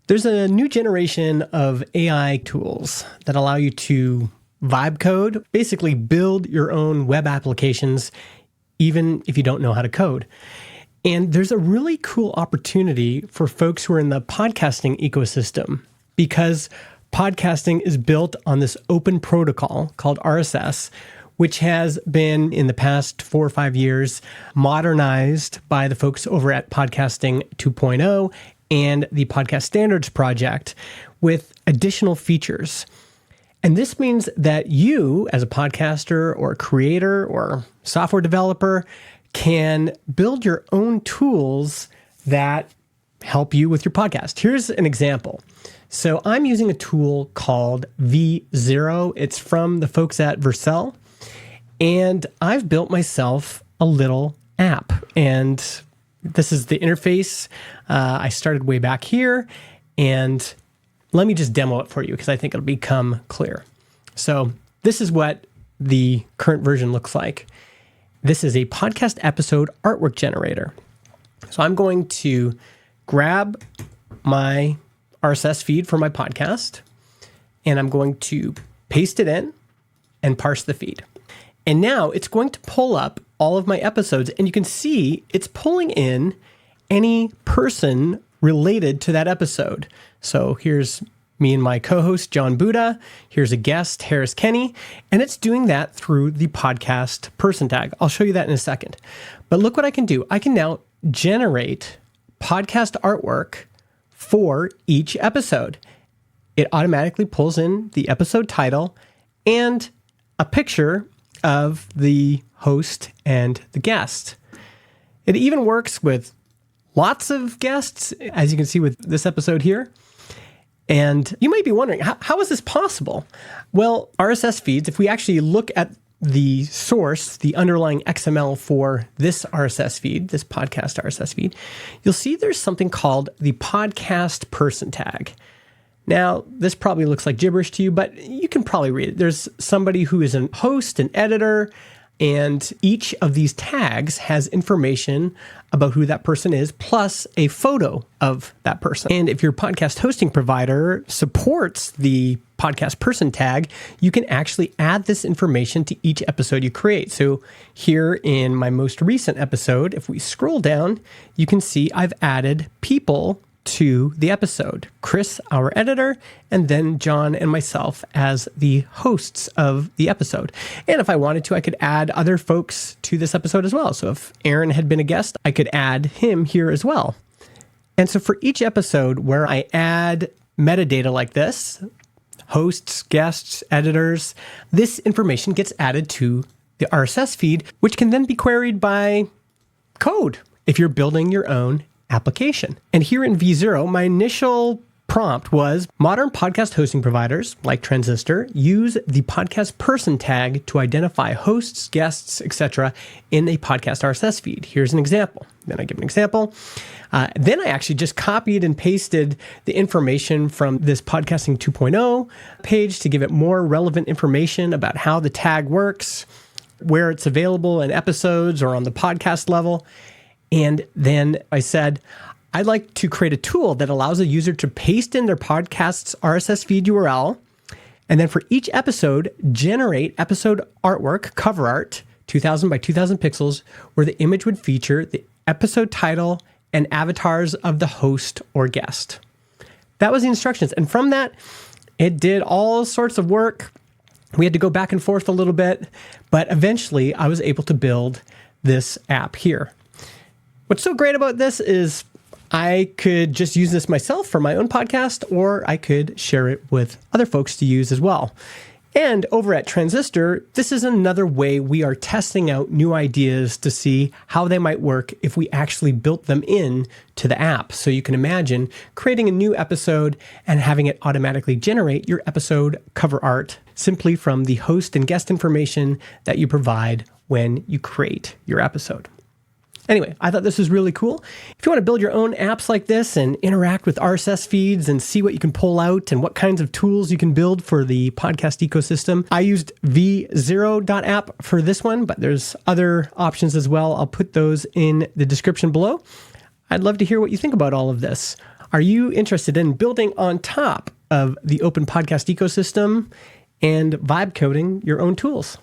There's a new generation of AI tools that allow you to vibe code, basically build your own web applications, even if you don't know how to code. And there's a really cool opportunity for folks who are in the podcasting ecosystem, because podcasting is built on this open protocol called RSS, which has been, in the past 4 or 5 years, modernized by the folks over at Podcasting 2.0 and the Podcast Standards Project with additional features. And this means that you, as a podcaster or a creator or software developer, can build your own tools that help you with your podcast. Here's an example. So I'm using a tool called V0. It's from the folks at Vercel. And I've built myself a little app. And this is the interface. I started way back here. And let me just demo it for you because I think it'll become clear. So this is what the current version looks like. This is a podcast episode artwork generator. So I'm going to grab my RSS feed for my podcast, and I'm going to paste it in and parse the feed. And now it's going to pull up all of my episodes, and you can see it's pulling in any person related to that episode. So here's me and my co-host, John Buddha. Here's a guest, Harris Kenny, and it's doing that through the podcast person tag. I'll show you that in a second. But look what I can do. I can now generate podcast artwork for each episode. It automatically pulls in the episode title and a picture of the host and the guest. It even works with lots of guests, as you can see with this episode here. And you might be wondering, how is this possible? Well, RSS feeds, if we actually look at the source, the underlying XML for this RSS feed, this podcast RSS feed, you'll see there's something called the podcast person tag. Now, this probably looks like gibberish to you, but you can probably read it. There's somebody who is a host, an editor, and each of these tags has information about who that person is, plus a photo of that person. And if your podcast hosting provider supports the podcast person tag, you can actually add this information to each episode you create. So here in my most recent episode, if we scroll down, you can see I've added people to the episode. Chris, our editor, and then John and myself as the hosts of the episode. And if I wanted to, I could add other folks to this episode as well. So if Aaron had been a guest, I could add him here as well. And so for each episode where I add metadata like this, hosts, guests, editors, this information gets added to the RSS feed, which can then be queried by code if you're building your own application. And here in V0, my initial prompt was modern podcast hosting providers like Transistor use the podcast person tag to identify hosts, guests, etc. in a podcast RSS feed. Here's an example. Then I give an example. Then I actually just copied and pasted the information from this Podcasting 2.0 page to give it more relevant information about how the tag works, where it's available in episodes or on the podcast level. And then I said, I'd like to create a tool that allows a user to paste in their podcast's RSS feed URL, and then for each episode, generate episode artwork, cover art, 2000 by 2000 pixels, where the image would feature the episode title and avatars of the host or guest. That was the instructions. And from that, it did all sorts of work. We had to go back and forth a little bit, but eventually I was able to build this app here. What's so great about this is I could just use this myself for my own podcast, or I could share it with other folks to use as well. And over at Transistor, this is another way we are testing out new ideas to see how they might work if we actually built them in to the app. So you can imagine creating a new episode and having it automatically generate your episode cover art simply from the host and guest information that you provide when you create your episode. Anyway, I thought this was really cool. If you want to build your own apps like this and interact with RSS feeds and see what you can pull out and what kinds of tools you can build for the podcast ecosystem, I used v0.app for this one, but there's other options as well. I'll put those in the description below. I'd love to hear what you think about all of this. Are you interested in building on top of the open podcast ecosystem and vibe coding your own tools?